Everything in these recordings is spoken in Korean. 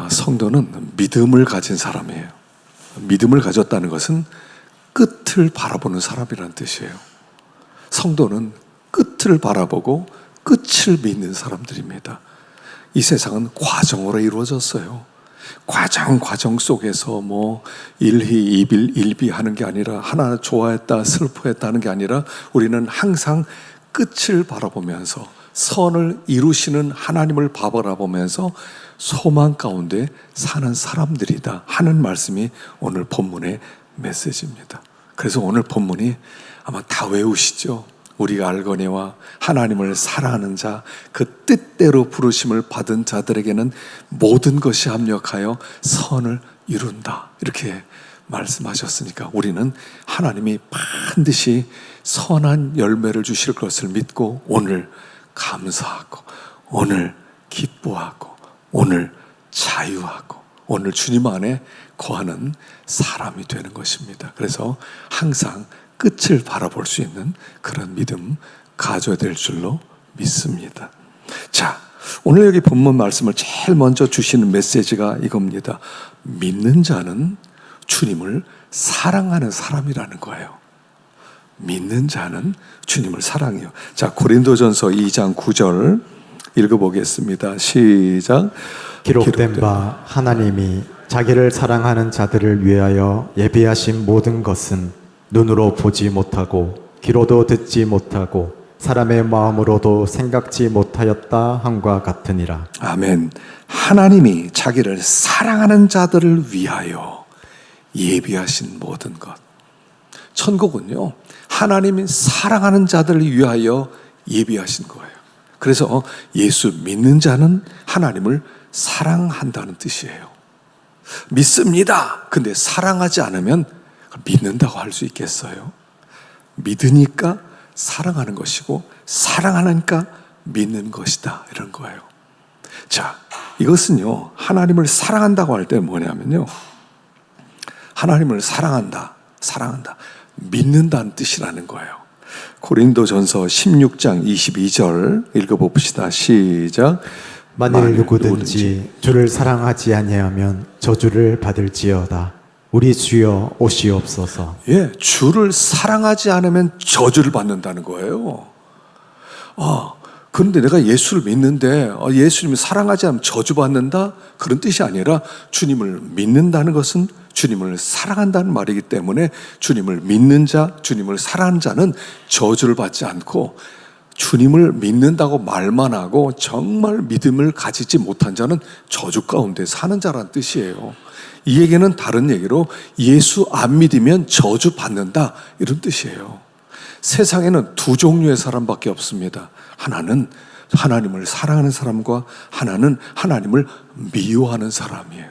성도는 믿음을 가진 사람이에요. 믿음을 가졌다는 것은 끝을 바라보는 사람이라는 뜻이에요. 성도는 끝을 바라보고 끝을 믿는 사람들입니다. 이 세상은 과정으로 이루어졌어요. 과정 속에서 일희 일비 하는 게 아니라, 하나 좋아했다 슬퍼했다 하는 게 아니라, 우리는 항상 끝을 바라보면서 선을 이루시는 하나님을 바라보면서 소망 가운데 사는 사람들이다 하는 말씀이 오늘 본문의 메시지입니다. 그래서 오늘 본문이 아마 다 외우시죠? 우리가 알거니와 하나님을 사랑하는 자, 그 뜻대로 부르심을 받은 자들에게는 모든 것이 합력하여 선을 이룬다, 이렇게 말씀하셨으니까 우리는 하나님이 반드시 선한 열매를 주실 것을 믿고 오늘 감사하고, 오늘 기뻐하고, 오늘 자유하고, 오늘 주님 안에 거하는 사람이 되는 것입니다. 그래서 항상 끝을 바라볼 수 있는 그런 믿음 가져야 될 줄로 믿습니다. 자, 오늘 여기 본문 말씀을 제일 먼저 주시는 메시지가 이겁니다. 믿는 자는 주님을 사랑하는 사람이라는 거예요. 믿는 자는 주님을 사랑해요. 자, 고린도전서 2장 9절 읽어보겠습니다. 시작. 기록된 바 하나님이 자기를 사랑하는 자들을 위하여 예비하신 모든 것은 눈으로 보지 못하고 귀로도 듣지 못하고 사람의 마음으로도 생각지 못하였다 함과 같으니라. 아멘. 하나님이 자기를 사랑하는 자들을 위하여 예비하신 모든 것. 천국은요, 하나님이 사랑하는 자들을 위하여 예비하신 거예요. 그래서 예수 믿는 자는 하나님을 사랑한다는 뜻이에요. 믿습니다. 근데 사랑하지 않으면 믿는다고 할 수 있겠어요? 믿으니까 사랑하는 것이고, 사랑하니까 믿는 것이다, 이런 거예요. 자, 이것은요, 하나님을 사랑한다고 할 때 뭐냐면요, 하나님을 사랑한다, 믿는다는 뜻이라는 거예요. 고린도전서 16장 22절 읽어봅시다. 시작. 만일 누구든지 주를 사랑하지 아니하면 저주를 받을지어다. 우리 주여 오시옵소서. 예, 주를 사랑하지 않으면 저주를 받는다는 거예요. 그런데 내가 예수를 믿는데 예수님을 사랑하지 않으면 저주받는다? 그런 뜻이 아니라, 주님을 믿는다는 것은 주님을 사랑한다는 말이기 때문에 주님을 믿는 자, 주님을 사랑하는 자는 저주를 받지 않고, 주님을 믿는다고 말만 하고 정말 믿음을 가지지 못한 자는 저주 가운데 사는 자라는 뜻이에요. 이 얘기는 다른 얘기로 예수 안 믿으면 저주 받는다, 이런 뜻이에요. 세상에는 두 종류의 사람밖에 없습니다. 하나는 하나님을 사랑하는 사람과 하나는 하나님을 미워하는 사람이에요.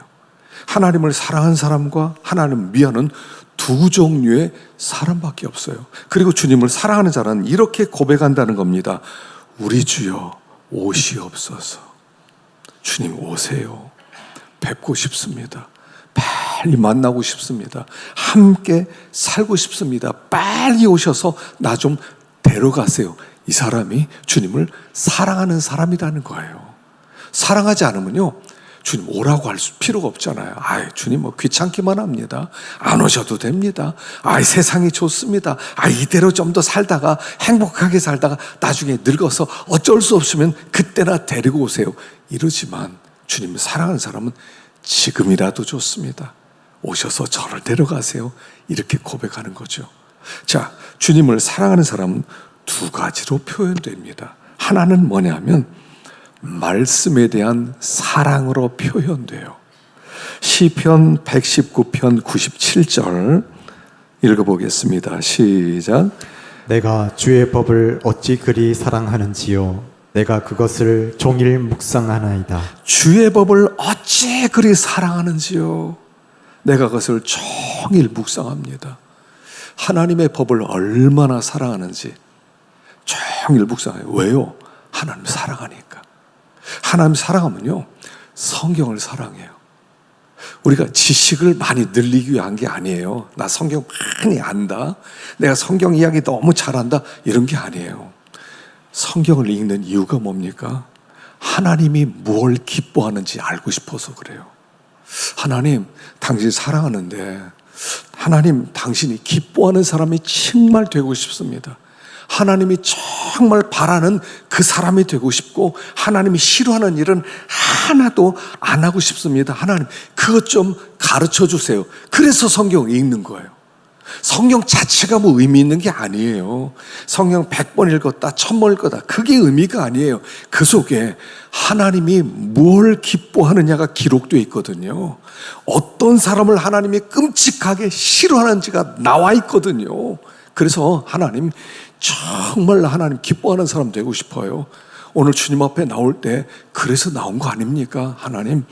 하나님을 사랑하는 사람과 하나님을 미워하는 두 종류의 사람밖에 없어요. 그리고 주님을 사랑하는 자는 이렇게 고백한다는 겁니다. 우리 주여 오시옵소서. 주님 오세요. 뵙고 싶습니다. 빨리 만나고 싶습니다. 함께 살고 싶습니다. 빨리 오셔서 나 좀 데려가세요. 이 사람이 주님을 사랑하는 사람이라는 거예요. 사랑하지 않으면요, 주님 오라고 할 필요가 없잖아요. 주님 귀찮기만 합니다. 안 오셔도 됩니다. 세상이 좋습니다. 이대로 좀 더 살다가 행복하게 살다가 나중에 늙어서 어쩔 수 없으면 그때나 데리고 오세요. 이러지만 주님을 사랑하는 사람은 지금이라도 좋습니다. 오셔서 저를 데려가세요. 이렇게 고백하는 거죠. 자, 주님을 사랑하는 사람은 두 가지로 표현됩니다. 하나는 뭐냐면 말씀에 대한 사랑으로 표현돼요. 시편 119편 97절 읽어보겠습니다. 시작. 내가 주의 법을 어찌 그리 사랑하는지요. 내가 그것을 종일 묵상하나이다. 주의 법을 어찌 그리 사랑하는지요. 내가 그것을 종일 묵상합니다. 하나님의 법을 얼마나 사랑하는지 종일 묵상해요. 왜요? 하나님 사랑하니까. 하나님 사랑하면요, 성경을 사랑해요. 우리가 지식을 많이 늘리기 위한 게 아니에요. 나 성경 많이 안다, 내가 성경 이야기 너무 잘한다, 이런 게 아니에요. 성경을 읽는 이유가 뭡니까? 하나님이 뭘 기뻐하는지 알고 싶어서 그래요. 하나님, 당신 사랑하는데 하나님, 당신이 기뻐하는 사람이 정말 되고 싶습니다. 하나님이 정말 바라는 그 사람이 되고 싶고 하나님이 싫어하는 일은 하나도 안 하고 싶습니다. 하나님, 그것 좀 가르쳐 주세요. 그래서 성경 읽는 거예요. 성경 자체가 뭐 의미 있는 게 아니에요. 성경 100번 읽었다 1000번 읽었다 그게 의미가 아니에요. 그 속에 하나님이 뭘 기뻐하느냐가 기록되어 있거든요. 어떤 사람을 하나님이 끔찍하게 싫어하는지가 나와 있거든요. 그래서 하나님, 정말 하나님 기뻐하는 사람 되고 싶어요. 오늘 주님 앞에 나올 때 그래서 나온 거 아닙니까? 하나님,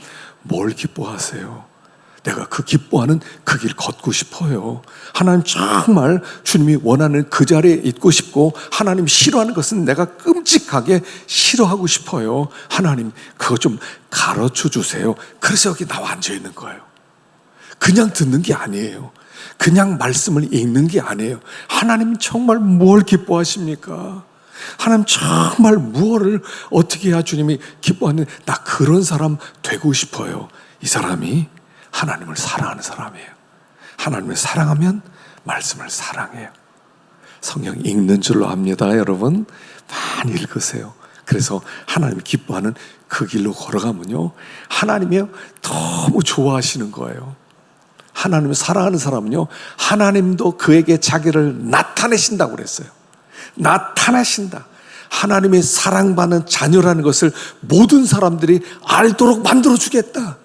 뭘 기뻐하세요? 내가 그 기뻐하는 그 길 걷고 싶어요. 하나님, 정말 주님이 원하는 그 자리에 있고 싶고 하나님 싫어하는 것은 내가 끔찍하게 싫어하고 싶어요. 하나님, 그거 좀 가르쳐 주세요. 그래서 여기 나와 앉아 있는 거예요. 그냥 듣는 게 아니에요. 그냥 말씀을 읽는 게 아니에요. 하나님 정말 뭘 기뻐하십니까? 하나님 정말 무엇을 어떻게 해야 주님이 기뻐하는, 나 그런 사람 되고 싶어요. 이 사람이 하나님을 사랑하는 사람이에요. 하나님을 사랑하면 말씀을 사랑해요. 성경 읽는 줄로 압니다. 여러분 많이 읽으세요. 그래서 하나님 기뻐하는 그 길로 걸어가면요, 하나님이 너무 좋아하시는 거예요. 하나님을 사랑하는 사람은요, 하나님도 그에게 자기를 나타내신다고 그랬어요. 나타내신다. 하나님의 사랑받는 자녀라는 것을 모든 사람들이 알도록 만들어주겠다.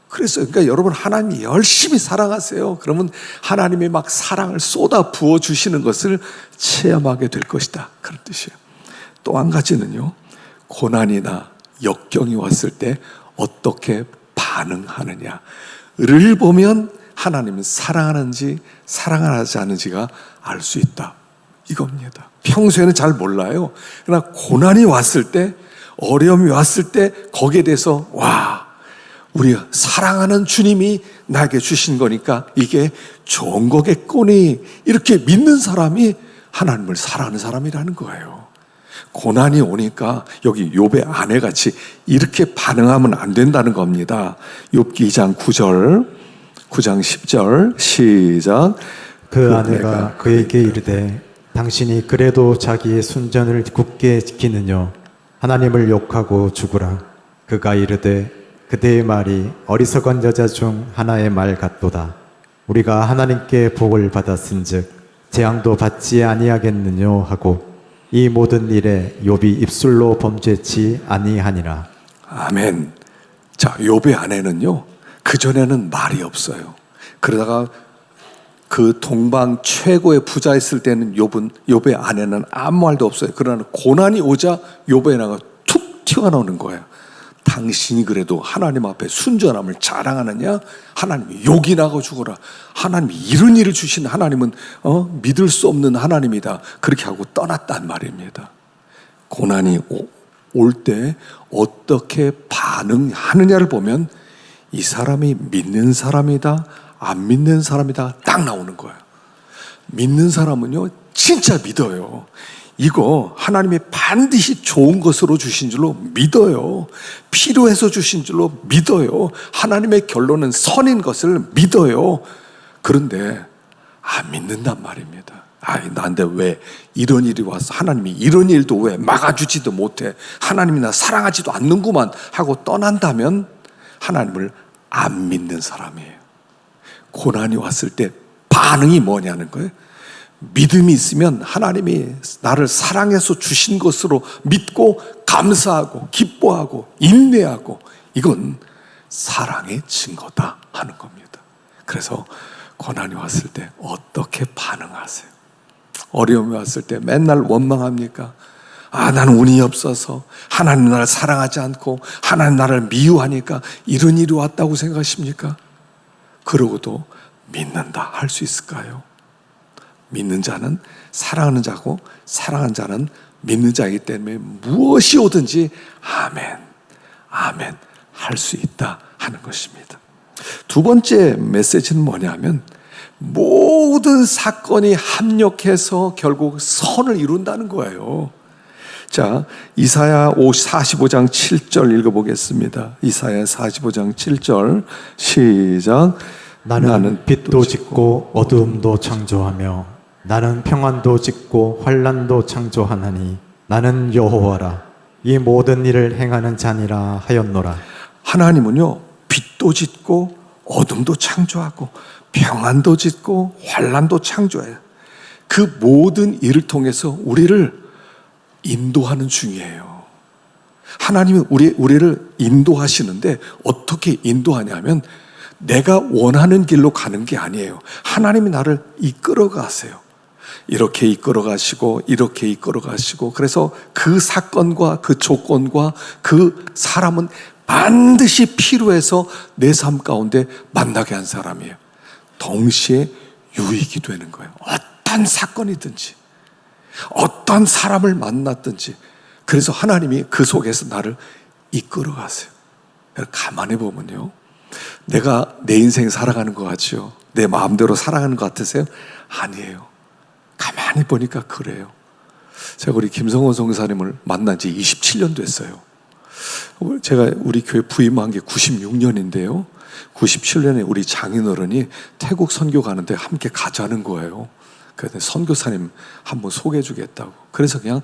그래서 그러니까 여러분, 하나님이 열심히 사랑하세요. 그러면 하나님이 막 사랑을 쏟아 부어주시는 것을 체험하게 될 것이다, 그런 뜻이에요. 또 한 가지는요, 고난이나 역경이 왔을 때 어떻게 반응하느냐를 보면 하나님은 사랑하는지 사랑하지 않는지가 알 수 있다, 이겁니다. 평소에는 잘 몰라요. 그러나 고난이 왔을 때, 어려움이 왔을 때 거기에 대해서 와, 우리 사랑하는 주님이 나에게 주신 거니까 이게 좋은 거겠거니, 이렇게 믿는 사람이 하나님을 사랑하는 사람이라는 거예요. 고난이 오니까 여기 욥의 아내같이 이렇게 반응하면 안 된다는 겁니다. 욥기 2장 9절, 9장 10절 시작. 그 아내가 그에게 이르되 당신이 그래도 자기의 순전을 굳게 지키느뇨 하나님을 욕하고 죽으라. 그가 이르되 그대의 말이 어리석은 여자 중 하나의 말 같도다. 우리가 하나님께 복을 받았은즉 재앙도 받지 아니하겠느뇨 하고 이 모든 일에 욥이 입술로 범죄치 아니하니라. 아멘. 자, 욥의 아내는요, 그전에는 말이 없어요. 그러다가 그 동방 최고의 부자였을 때는 욥의 아내는 아무 말도 없어요. 그러나 고난이 오자 욥의 아내가 툭 튀어나오는 거예요. 당신이 그래도 하나님 앞에 순전함을 자랑하느냐? 하나님이 욕이 나고 죽어라. 하나님이 이런 일을 주신 하나님은 믿을 수 없는 하나님이다. 그렇게 하고 떠났단 말입니다. 고난이 올 때 어떻게 반응하느냐를 보면 이 사람이 믿는 사람이다, 안 믿는 사람이다, 딱 나오는 거예요. 믿는 사람은요, 진짜 믿어요. 이거 하나님이 반드시 좋은 것으로 주신 줄로 믿어요. 필요해서 주신 줄로 믿어요. 하나님의 결론은 선인 것을 믿어요. 그런데 안 믿는단 말입니다. 나한테 왜 이런 일이 와서 하나님이 이런 일도 왜 막아주지도 못해, 하나님이 나 사랑하지도 않는구만 하고 떠난다면 하나님을 안 믿는 사람이에요. 고난이 왔을 때 반응이 뭐냐는 거예요. 믿음이 있으면 하나님이 나를 사랑해서 주신 것으로 믿고 감사하고 기뻐하고 인내하고, 이건 사랑의 증거다 하는 겁니다. 그래서 고난이 왔을 때 어떻게 반응하세요? 어려움이 왔을 때 맨날 원망합니까? 나는 운이 없어서, 하나님 나를 사랑하지 않고 하나님 나를 미워하니까 이런 일이 왔다고 생각하십니까? 그러고도 믿는다 할 수 있을까요? 믿는 자는 사랑하는 자고 사랑하는 자는 믿는 자이기 때문에 무엇이 오든지 아멘, 아멘 할 수 있다 하는 것입니다. 두 번째 메시지는 뭐냐면, 모든 사건이 합력해서 결국 선을 이룬다는 거예요. 자, 이사야 45장 7절 읽어보겠습니다. 이사야 45장 7절 시작. 나는 빛도 짓고 어두움도 창조하며 나는 평안도 짓고 환난도 창조하나니 나는 여호와라. 이 모든 일을 행하는 자니라 하였노라. 하나님은요, 빛도 짓고 어둠도 창조하고 평안도 짓고 환난도 창조해요. 그 모든 일을 통해서 우리를 인도하는 중이에요. 하나님은 우리를 인도하시는데 어떻게 인도하냐면 내가 원하는 길로 가는 게 아니에요. 하나님이 나를 이끌어 가세요. 이렇게 이끌어 가시고 이렇게 이끌어 가시고, 그래서 그 사건과 그 조건과 그 사람은 반드시 필요해서 내 삶 가운데 만나게 한 사람이에요. 동시에 유익이 되는 거예요. 어떤 사건이든지 어떤 사람을 만났든지. 그래서 하나님이 그 속에서 나를 이끌어 가세요. 가만히 보면요, 내가 내 인생 살아가는 것 같죠? 내 마음대로 살아가는 것 같으세요? 아니에요. 가만히 보니까 그래요. 제가 우리 김성원 선교사님을 만난 지 27년 됐어요. 제가 우리 교회 부임한 게 96년인데요 97년에 우리 장인어른이 태국 선교 가는데 함께 가자는 거예요. 그래서 선교사님 한번 소개해 주겠다고. 그래서 그냥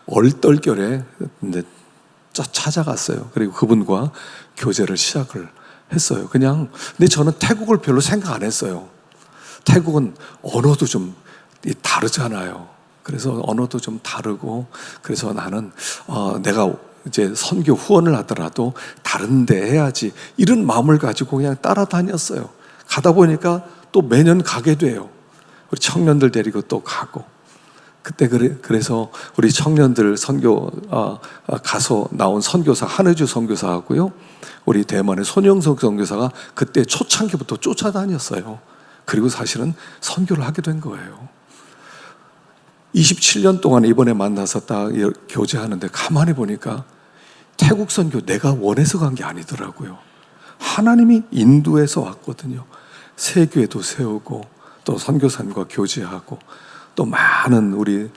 얼떨결에 찾아갔어요. 그리고 그분과 교제를 시작을 했어요. 그냥. 근데 저는 태국을 별로 생각 안 했어요. 태국은 언어도 좀 다르잖아요. 그래서 언어도 좀 다르고, 그래서 나는 내가 이제 선교 후원을 하더라도 다른 데 해야지, 이런 마음을 가지고 그냥 따라다녔어요. 가다 보니까 또 매년 가게 돼요. 우리 청년들 데리고 또 가고. 그때 그래서 우리 청년들 선교 가서 나온 선교사 한혜주 선교사하고요, 우리 대만의 손영석 선교사가 그때 초창기부터 쫓아다녔어요. 그리고 사실은 선교를 하게 된 거예요. 27년 동안 이번에 만나서 딱 교제하는데 가만히 보니까 태국 선교 내가 원해서 간 게 아니더라고요. 하나님이 인도해서 왔거든요. 새 교회도 세우고 또 선교사님과 교제하고 또 많은 우리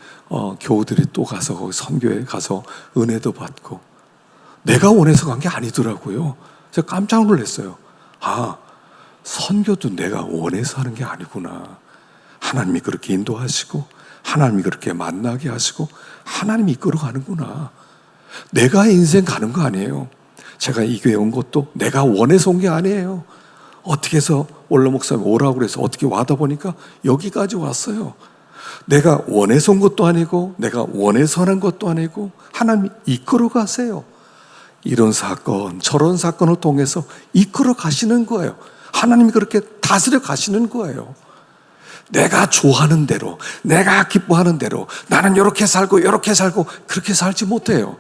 교우들이 또 가서 거기 선교에 가서 은혜도 받고, 내가 원해서 간 게 아니더라고요. 제가 깜짝 놀랐어요. 아, 선교도 내가 원해서 하는 게 아니구나. 하나님이 그렇게 인도하시고 하나님이 그렇게 만나게 하시고 하나님이 이끌어가는구나. 내가 인생 가는 거 아니에요. 제가 이 교회 온 것도 내가 원해서 온 게 아니에요. 어떻게 해서 원로 목사님 오라고 그래서 어떻게 와다 보니까 여기까지 왔어요. 내가 원해서 온 것도 아니고 내가 원해서 하는 것도 아니고 하나님이 이끌어 가세요. 이런 사건 저런 사건을 통해서 이끌어 가시는 거예요. 하나님이 그렇게 다스려 가시는 거예요. 내가 좋아하는 대로, 내가 기뻐하는 대로 나는 이렇게 살고 이렇게 살고 그렇게 살지 못해요.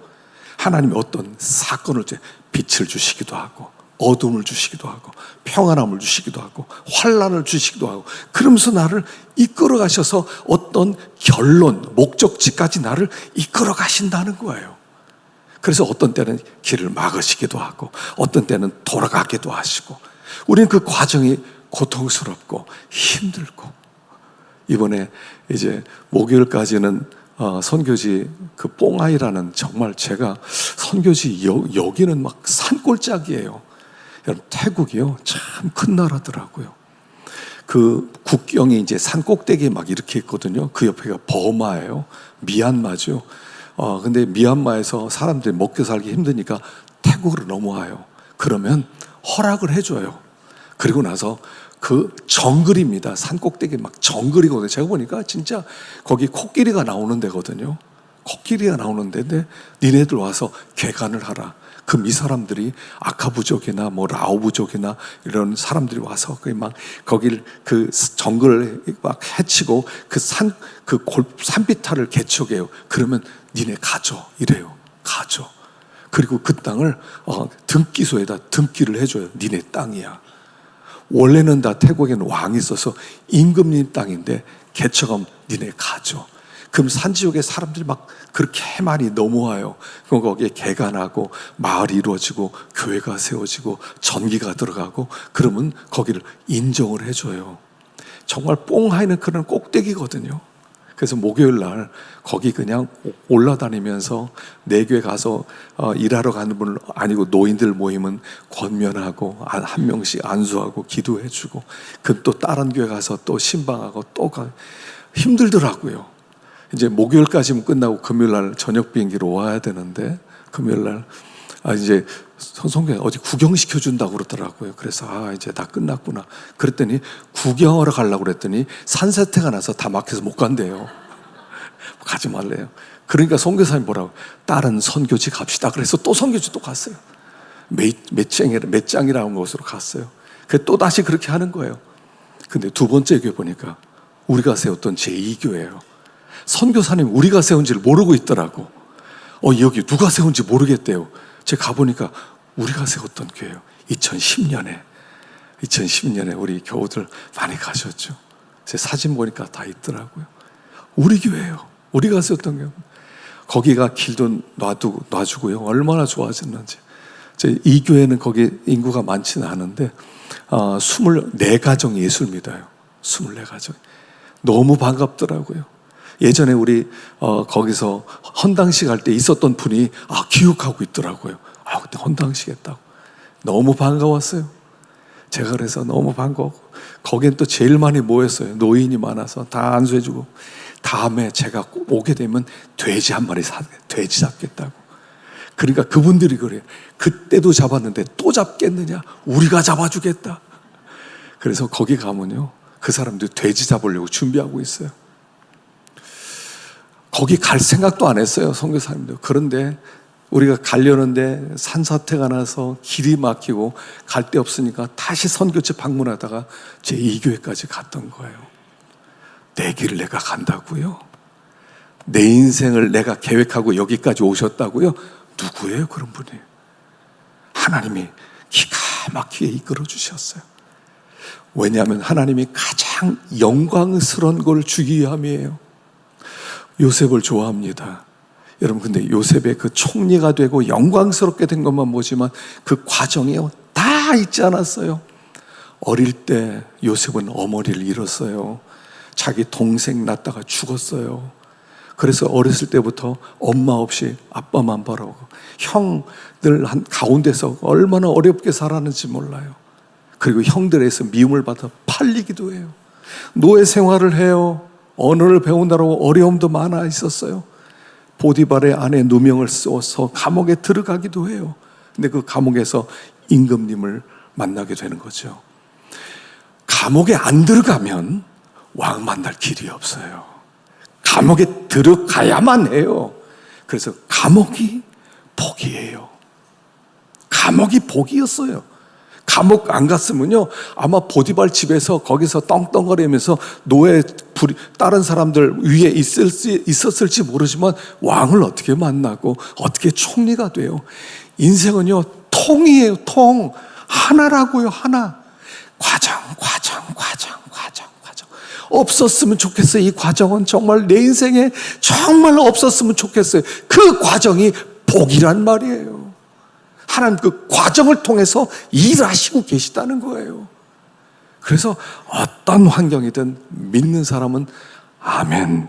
하나님이 어떤 사건을 빛을 주시기도 하고 어둠을 주시기도 하고 평안함을 주시기도 하고 환난을 주시기도 하고, 그러면서 나를 이끌어 가셔서 어떤 결론, 목적지까지 나를 이끌어 가신다는 거예요. 그래서 어떤 때는 길을 막으시기도 하고 어떤 때는 돌아가기도 하시고, 우리는 그 과정이 고통스럽고 힘들고, 이번에 이제 목요일까지는 선교지 그 뽕아이라는, 정말 제가 선교지 여기는 막 산골짜기예요. 여러분, 태국이요 참 큰 나라더라고요. 그 국경이 이제 산 꼭대기에 막 이렇게 있거든요. 그 옆에가 버마예요. 미얀마죠. 근데 미얀마에서 사람들이 먹고 살기 힘드니까 태국으로 넘어와요. 그러면 허락을 해줘요. 그리고 나서 그 정글입니다. 산 꼭대기 막 정글이거든요. 제가 보니까 진짜 거기 코끼리가 나오는 데거든요. 코끼리가 나오는 데인데 니네들 와서 개간을 하라. 그럼 이 사람들이 아카 부족이나 뭐 라오 부족이나 이런 사람들이 와서 거기를 그 정글을 막 해치고 그 산비탈을 개척해요. 그러면 니네 가져 이래요. 가져. 그리고 그 땅을 등기소에다 등기를 해줘요. 니네 땅이야. 원래는 다 태국에는 왕이 있어서 임금님 땅인데 개척하면 니네 가져. 그럼 산지역에 사람들이 막 그렇게 많이 넘어와요. 그럼 거기에 개간하고 마을이 이루어지고 교회가 세워지고 전기가 들어가고, 그러면 거기를 인정을 해줘요. 정말 뽕하이는 그런 꼭대기거든요. 그래서 목요일 날 거기 그냥 올라다니면서 내 교회 가서 일하러 가는 분 아니고 노인들 모이면 권면하고 한 명씩 안수하고 기도해주고 그 또 다른 교회 가서 또 신방하고 또 힘들더라고요. 이제 목요일까지면 끝나고 금요일 날 저녁 비행기로 와야 되는데 금요일 날 이제 성경 어디 구경시켜 준다고 그러더라고요. 그래서 이제 다 끝났구나. 그랬더니 구경하러 가려고 그랬더니 산사태가 나서 다 막혀서 못 간대요. 가지 말래요. 그러니까 선교사님 뭐라고? 다른 선교지 갑시다. 그래서 또 선교지 또 갔어요. 맷장이라는 곳으로 갔어요. 또 다시 그렇게 하는 거예요. 근데 두 번째 교회 보니까 우리가 세웠던 제2교회예요. 선교사님 우리가 세운지를 모르고 있더라고. 여기 누가 세운지 모르겠대요. 제가 가보니까 우리가 세웠던 교회예요. 2010년에 우리 교우들 많이 가셨죠. 제 사진 보니까 다 있더라고요. 우리 교회예요. 우리가 세웠던 교회. 거기가 길도 놔주고요. 얼마나 좋아졌는지. 이 교회는 거기 인구가 많지는 않은데 24가정 예수를 믿어요. 24가정. 너무 반갑더라고요. 예전에 우리 거기서 헌당식 할 때 있었던 분이 기억하고 있더라고요. 그때 헌당식 했다고. 너무 반가웠어요. 제가 그래서 너무 반가웠고 거긴 또 제일 많이 모였어요. 노인이 많아서 다 안수해주고 다음에 제가 오게 되면 돼지 한 마리 돼지 잡겠다고. 그러니까 그분들이 그래요. 그때도 잡았는데 또 잡겠느냐? 우리가 잡아주겠다. 그래서 거기 가면요 그 사람들 돼지 잡으려고 준비하고 있어요. 거기 갈 생각도 안 했어요, 선교사님들. 그런데 우리가 가려는데 산사태가 나서 길이 막히고 갈 데 없으니까 다시 선교체 방문하다가 제 2교회까지 갔던 거예요. 내 길을 내가 간다고요? 내 인생을 내가 계획하고 여기까지 오셨다고요? 누구예요, 그런 분이? 하나님이 기가 막히게 이끌어 주셨어요. 왜냐하면 하나님이 가장 영광스러운 걸 주기 위함이에요. 요셉을 좋아합니다. 여러분, 근데 요셉의 그 총리가 되고 영광스럽게 된 것만 보지만 그 과정이 다 있지 않았어요. 어릴 때 요셉은 어머니를 잃었어요. 자기 동생 낳다가 죽었어요. 그래서 어렸을 때부터 엄마 없이 아빠만 바라보고 형들 한 가운데서 얼마나 어렵게 살았는지 몰라요. 그리고 형들에서 미움을 받아 팔리기도 해요. 노예 생활을 해요. 언어를 배운다고 어려움도 많아 있었어요. 보디발의 아내 누명을 써서 감옥에 들어가기도 해요. 근데 그 감옥에서 임금님을 만나게 되는 거죠. 감옥에 안 들어가면 왕 만날 길이 없어요. 감옥에 들어가야만 해요. 그래서 감옥이 복이에요. 감옥이 복이었어요. 감옥 안 갔으면요 아마 보디발 집에서 거기서 떵떵거리면서 노예 다른 사람들 위에 있었을지 모르지만 왕을 어떻게 만나고 어떻게 총리가 돼요. 인생은요 통이에요. 통 하나라고요. 하나. 과정 없었으면 좋겠어요. 이 과정은 정말 내 인생에 정말 없었으면 좋겠어요. 그 과정이 복이란 말이에요. 하나님 그 과정을 통해서 일하시고 계시다는 거예요. 그래서 어떤 환경이든 믿는 사람은 아멘,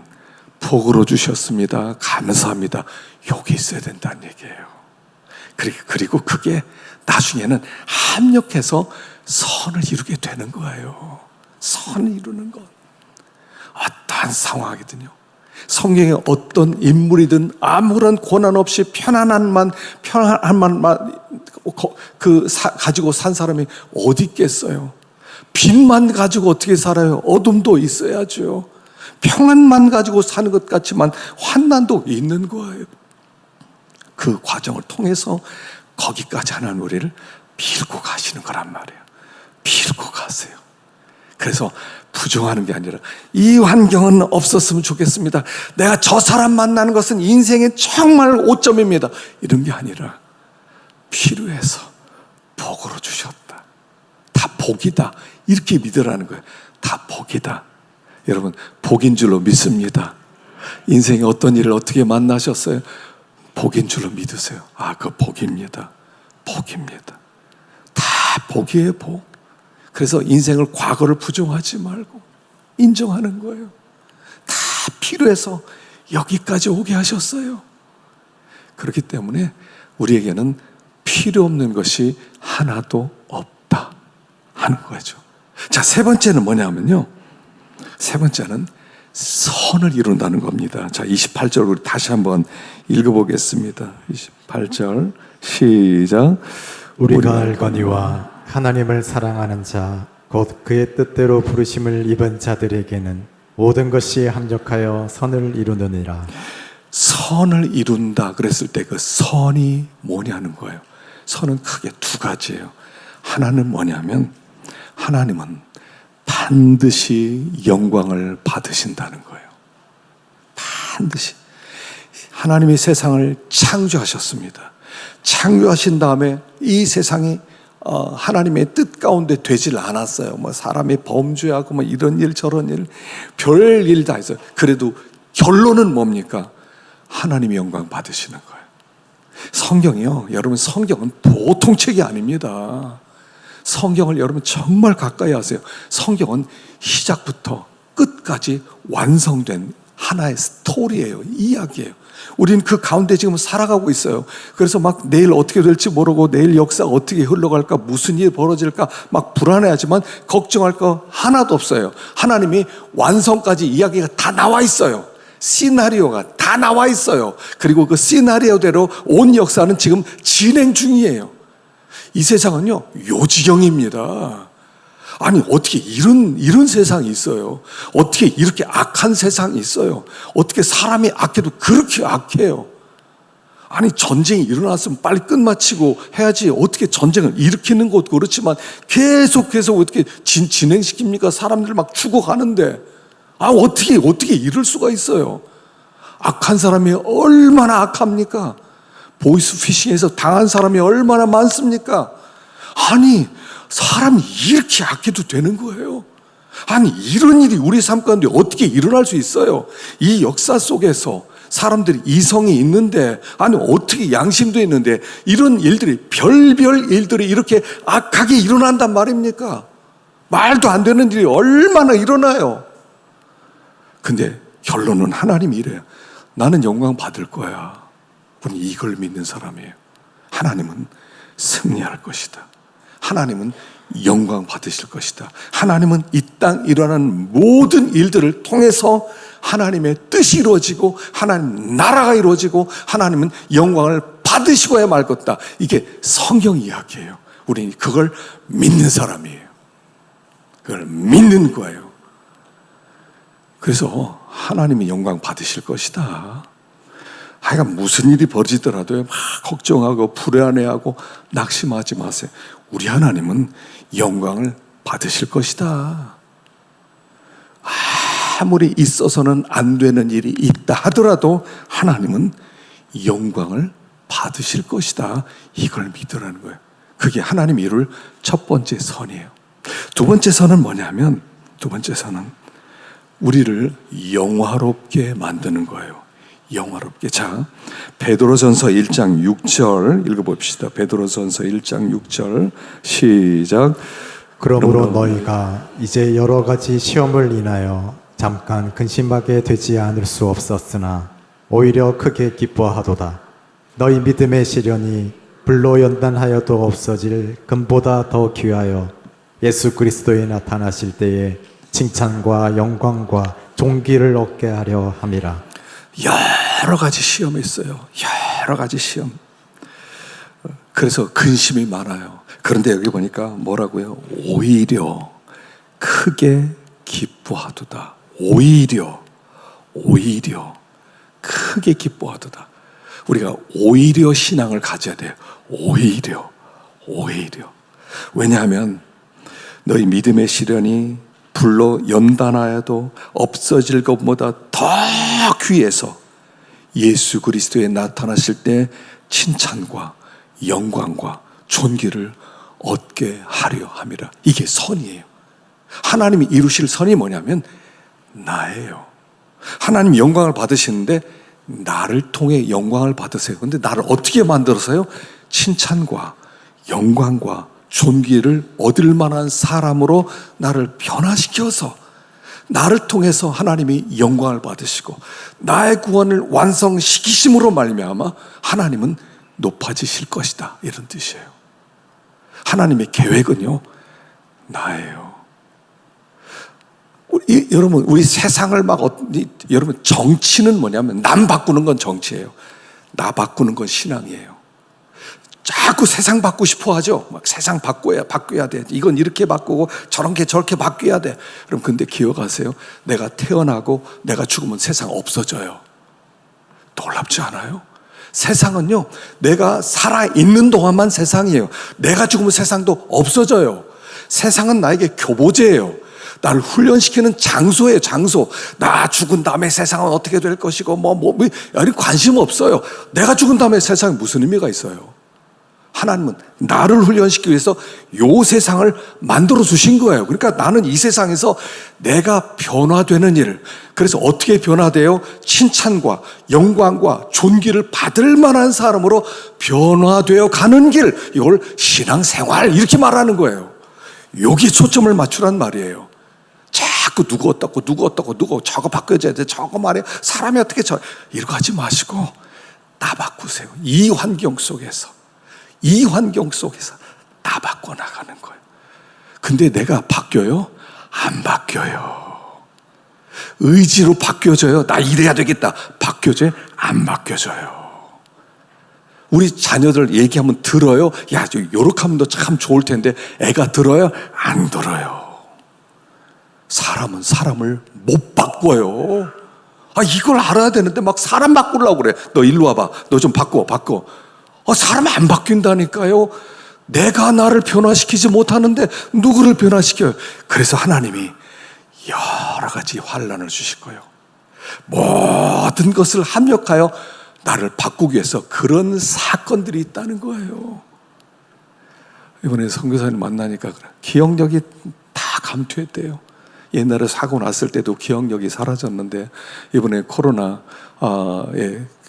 복으로 주셨습니다, 감사합니다, 여기 있어야 된다는 얘기예요. 그리고 그게 나중에는 합력해서 선을 이루게 되는 거예요. 선을 이루는 것. 어떠한 상황이든요, 성경에 어떤 인물이든 아무런 고난 없이 편안함만 가지고 산 사람이 어디 있겠어요? 빛만 가지고 어떻게 살아요? 어둠도 있어야죠. 평안만 가지고 사는 것 같지만 환난도 있는 거예요. 그 과정을 통해서 거기까지 하나님 우리를 밀고 가시는 거란 말이에요. 밀고 가세요. 그래서 부정하는 게 아니라 이 환경은 없었으면 좋겠습니다, 내가 저 사람 만나는 것은 인생의 정말 5점입니다, 이런 게 아니라 필요해서 복으로 주셨다, 다 복이다, 이렇게 믿으라는 거예요. 다 복이다. 여러분, 복인 줄로 믿습니다. 인생에 어떤 일을 어떻게 만나셨어요? 복인 줄로 믿으세요. 그 복입니다. 복입니다. 다 복이에요. 복. 그래서 인생을 과거를 부정하지 말고 인정하는 거예요. 다 필요해서 여기까지 오게 하셨어요. 그렇기 때문에 우리에게는 필요 없는 것이 하나도 없다 하는 거죠. 자, 세 번째는 뭐냐면요, 세 번째는 선을 이룬다는 겁니다. 자, 28절 우리 다시 한번 읽어보겠습니다. 28절 시작. 우리가 알거니와 하나님을 사랑하는 자 곧 그의 뜻대로 부르심을 입은 자들에게는 모든 것이 합력하여 선을 이루느니라. 선을 이룬다 그랬을 때 그 선이 뭐냐는 거예요. 선은 크게 두 가지예요. 하나는 뭐냐면 하나님은 반드시 영광을 받으신다는 거예요. 반드시. 하나님이 세상을 창조하셨습니다. 창조하신 다음에 이 세상이 하나님의 뜻 가운데 되질 않았어요. 뭐 사람이 범죄하고 뭐 이런 일 저런 일 별 일 다 했어요. 그래도 결론은 뭡니까? 하나님이 영광 받으시는 거예요. 성경이요, 여러분, 성경은 보통 책이 아닙니다. 성경을 여러분 정말 가까이 하세요. 성경은 시작부터 끝까지 완성된 하나의 스토리예요. 이야기예요. 우리는 그 가운데 지금 살아가고 있어요. 그래서 막 내일 어떻게 될지 모르고 내일 역사가 어떻게 흘러갈까, 무슨 일이 벌어질까 막 불안해하지만 걱정할 거 하나도 없어요. 하나님이 완성까지 이야기가 다 나와 있어요. 시나리오가 다 나와 있어요. 그리고 그 시나리오대로 온 역사는 지금 진행 중이에요. 이 세상은요, 요지경입니다. 아니, 어떻게 이런 세상이 있어요? 어떻게 이렇게 악한 세상이 있어요? 어떻게 사람이 악해도 그렇게 악해요? 아니, 전쟁이 일어났으면 빨리 끝마치고 해야지. 어떻게 전쟁을 일으키는 것도 그렇지만 계속 어떻게 진행시킵니까? 사람들 막 죽어가는데. 어떻게 이럴 수가 있어요? 악한 사람이 얼마나 악합니까? 보이스피싱에서 당한 사람이 얼마나 많습니까? 아니, 사람이 이렇게 악해도 되는 거예요? 아니, 이런 일이 우리 삶 가운데 어떻게 일어날 수 있어요? 이 역사 속에서 사람들이 이성이 있는데, 아니, 어떻게 양심도 있는데, 이런 일들이, 별별 일들이 이렇게 악하게 일어난단 말입니까? 말도 안 되는 일이 얼마나 일어나요? 근데 결론은 하나님이 이래요. 나는 영광 받을 거야. 우리 이걸 믿는 사람이에요. 하나님은 승리할 것이다. 하나님은 영광 받으실 것이다. 하나님은 이 땅 일어나는 모든 일들을 통해서 하나님의 뜻이 이루어지고 하나님 나라가 이루어지고 하나님은 영광을 받으시고야 말 것다. 이게 성경 이야기예요. 우리는 그걸 믿는 사람이에요. 그걸 믿는 거예요. 그래서 하나님이 영광 받으실 것이다. 하여간 무슨 일이 벌어지더라도 막 걱정하고 불안해하고 낙심하지 마세요. 우리 하나님은 영광을 받으실 것이다. 아무리 있어서는 안 되는 일이 있다 하더라도 하나님은 영광을 받으실 것이다. 이걸 믿으라는 거예요. 그게 하나님이 이룰 첫 번째 선이에요. 두 번째 선은 뭐냐면, 두 번째 선은 우리를 영화롭게 만드는 거예요. 영화롭게. 자, 베드로전서 1장 6절 읽어봅시다. 베드로전서 1장 6절 시작. 그러므로 너희가 이제 여러 가지 시험을 인하여 잠깐 근심하게 되지 않을 수 없었으나 오히려 크게 기뻐하도다. 너희 믿음의 시련이 불로 연단하여도 없어질 금보다 더 귀하여 예수 그리스도에 나타나실 때에 칭찬과 영광과 존귀를 얻게 하려 함이라. 여러 가지 시험이 있어요. 여러 가지 시험. 그래서 근심이 많아요. 그런데 여기 보니까 뭐라고요? 오히려 크게 기뻐하도다. 오히려 크게 기뻐하도다. 우리가 오히려 신앙을 가져야 돼요. 오히려. 왜냐하면 너희 믿음의 시련이 불로 연단하여도 없어질 것보다 더 귀해서 예수 그리스도에 나타나실 때 칭찬과 영광과 존귀를 얻게 하려 함이라. 이게 선이에요. 하나님이 이루실 선이 뭐냐면 나예요. 하나님 영광을 받으시는데 나를 통해 영광을 받으세요. 근데 나를 어떻게 만들어서요? 칭찬과 영광과 존귀를 얻을 만한 사람으로 나를 변화시켜서 나를 통해서 하나님이 영광을 받으시고 나의 구원을 완성시키심으로 말미암아 하나님은 높아지실 것이다, 이런 뜻이에요. 하나님의 계획은요, 나예요. 여러분, 우리 세상을 여러분, 정치는 뭐냐면 남 바꾸는 건 정치예요. 나 바꾸는 건 신앙이에요. 자꾸 세상 바꾸고 싶어 하죠. 막 세상 바꿔야 돼. 이건 이렇게 바꾸고 저렇게 바뀌어야 돼. 그럼 근데 기억하세요. 내가 태어나고 내가 죽으면 세상 없어져요. 놀랍지 않아요? 세상은요, 내가 살아있는 동안만 세상이에요. 내가 죽으면 세상도 없어져요. 세상은 나에게 교보제예요. 나를 훈련시키는 장소예요, 장소. 나 죽은 다음에 세상은 어떻게 될 것이고, 아니, 관심 없어요. 내가 죽은 다음에 세상에 무슨 의미가 있어요? 하나님은 나를 훈련시키기 위해서 이 세상을 만들어 주신 거예요. 그러니까 나는 이 세상에서 내가 변화되는 일, 그래서 어떻게 변화돼요? 칭찬과 영광과 존귀를 받을 만한 사람으로 변화되어 가는 길, 이걸 신앙생활 이렇게 말하는 거예요. 여기에 초점을 맞추란 말이에요. 자꾸 누구 어떻고 저거 바꿔줘야 돼, 저거 말이야, 사람이 어떻게 이러고 하지 마시고 나 바꾸세요. 이 환경 속에서 나 바꿔 나가는 거예요. 근데 내가 바뀌어요? 안 바뀌어요. 의지로 바뀌어져요? 나 이래야 되겠다. 바뀌어져요? 안 바뀌어져요. 우리 자녀들 얘기하면 들어요? 야, 요렇게 하면 너 참 좋을 텐데. 애가 들어요? 안 들어요. 사람은 사람을 못 바꿔요. 이걸 알아야 되는데 막 사람 바꾸려고 그래. 너 일로 와봐. 너 좀 바꿔. 사람 안 바뀐다니까요. 내가 나를 변화시키지 못하는데 누구를 변화시켜요? 그래서 하나님이 여러 가지 환난을 주실 거예요. 모든 것을 합력하여 나를 바꾸기 위해서 그런 사건들이 있다는 거예요. 이번에 선교사님 만나니까 기억력이 다 감퇴했대요. 옛날에 사고 났을 때도 기억력이 사라졌는데 이번에 코로나에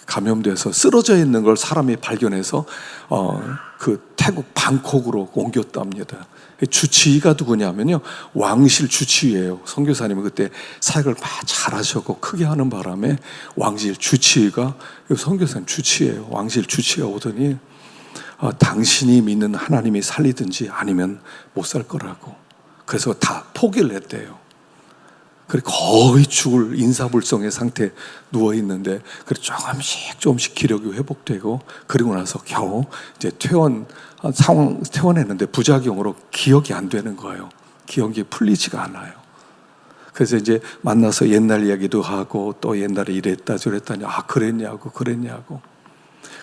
감염돼서 쓰러져 있는 걸 사람이 발견해서 그 태국 방콕으로 옮겼답니다. 주치의가 누구냐면요, 왕실 주치의예요. 선교사님이 그때 사역을 잘하셨고 크게 하는 바람에 왕실 주치의가, 선교사님 주치의예요. 왕실 주치의가 오더니 당신이 믿는 하나님이 살리든지 아니면 못 살 거라고. 그래서 다 포기를 했대요. 그래 거의 죽을 인사불성의 상태에 누워있는데, 그래 조금씩 기력이 회복되고, 그리고 나서 겨우 이제 퇴원했는데 부작용으로 기억이 안 되는 거예요. 기억이 풀리지가 않아요. 그래서 이제 만나서 옛날 이야기도 하고, 또 옛날에 이랬다 저랬다니, 그랬냐고.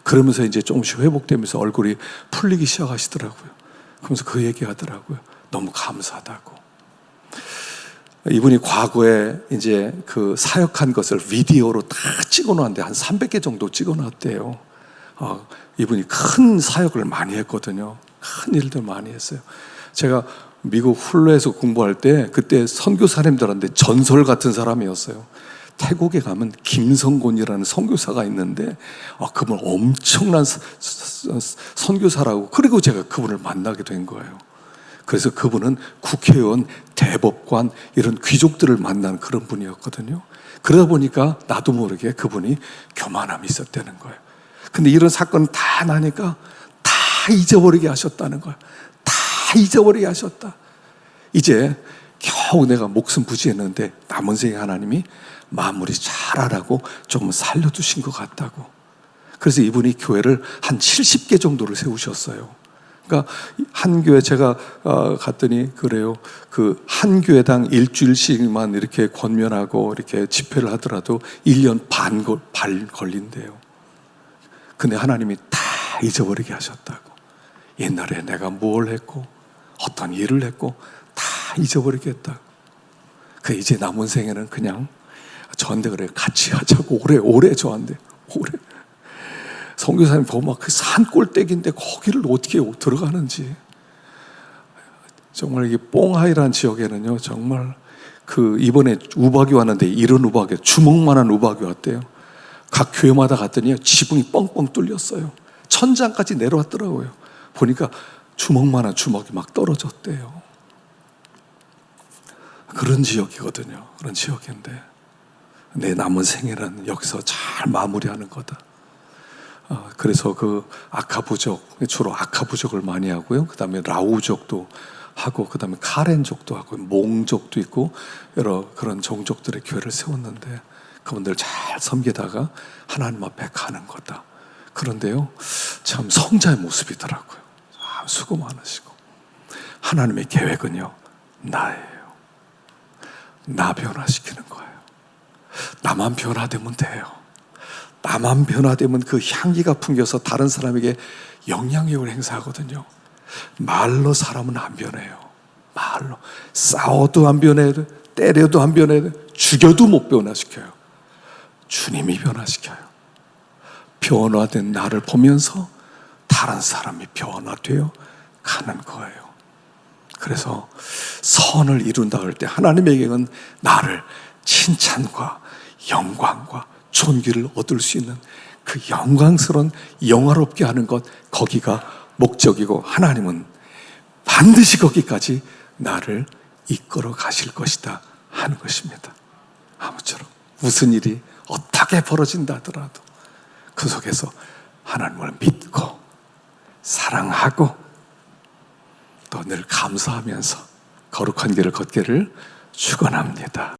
그러면서 이제 조금씩 회복되면서 얼굴이 풀리기 시작하시더라고요. 그러면서 그 얘기 하더라고요. 너무 감사하다고. 이분이 과거에 이제 그 사역한 것을 비디오로 다 찍어놨는데 한 300개 정도 찍어놨대요. 이분이 큰 사역을 많이 했거든요. 큰 일들 많이 했어요. 제가 미국 훌루에서 공부할 때 그때 선교사님들한테 전설 같은 사람이었어요. 태국에 가면 김성곤이라는 선교사가 있는데 그분 엄청난 선교사라고, 그리고 제가 그분을 만나게 된 거예요. 그래서 그분은 국회의원, 대법관 이런 귀족들을 만난 그런 분이었거든요. 그러다 보니까 나도 모르게 그분이 교만함이 있었다는 거예요. 근데 이런 사건 다 나니까 다 잊어버리게 하셨다는 거예요. 다 잊어버리게 하셨다. 이제 겨우 내가 목숨 부지했는데 남은 생에 하나님이 마무리 잘하라고 조금 살려두신 것 같다고. 그래서 이분이 교회를 한 70개 정도를 세우셨어요. 그러니까 한 교회 제가 갔더니 그래요. 그 한 교회당 일주일씩만 이렇게 권면하고 이렇게 집회를 하더라도 1년 반 걸린대요. 근데 하나님이 다 잊어버리게 하셨다고. 옛날에 내가 뭘 했고 어떤 일을 했고 다 잊어버리게 했다고. 그 이제 남은 생에는 그냥 저한테 그래, 같이 하자고. 오래 저한테 오래. 선교사님 보면 막 그 산골대기인데 거기를 어떻게 들어가는지. 정말 이 뽕하이라는 지역에는요, 정말 그 이번에 우박이 왔는데 이런 우박이, 주먹만한 우박이 왔대요. 각 교회마다 갔더니 지붕이 뻥뻥 뚫렸어요. 천장까지 내려왔더라고요. 보니까 주먹만한 주먹이 막 떨어졌대요. 그런 지역이거든요. 그런 지역인데 내 남은 생애는 여기서 잘 마무리하는 거다. 그래서 그 아카부족, 주로 아카부족을 많이 하고요. 그 다음에 라우족도 하고, 그 다음에 카렌족도 하고, 몽족도 있고, 여러 그런 종족들의 교회를 세웠는데, 그분들 잘 섬기다가 하나님 앞에 가는 거다. 그런데요, 참 성자의 모습이더라고요. 수고 많으시고. 하나님의 계획은요, 나예요. 나 변화시키는 거예요. 나만 변화되면 돼요. 나만 변화되면 그 향기가 풍겨서 다른 사람에게 영향력을 행사하거든요. 말로 사람은 안 변해요. 말로. 싸워도 안 변해야 돼. 때려도 안 변해야 돼. 죽여도 못 변화시켜요. 주님이 변화시켜요. 변화된 나를 보면서 다른 사람이 변화되어 가는 거예요. 그래서 선을 이룬다 할 때 하나님의 계획은 나를 칭찬과 영광과 존귀를 얻을 수 있는 그 영광스러운 영화롭게 하는 것, 거기가 목적이고 하나님은 반드시 거기까지 나를 이끌어 가실 것이다 하는 것입니다. 아무쪼록 무슨 일이 어떻게 벌어진다 하더라도 그 속에서 하나님을 믿고 사랑하고 또 늘 감사하면서 거룩한 길을 걷기를 축원합니다.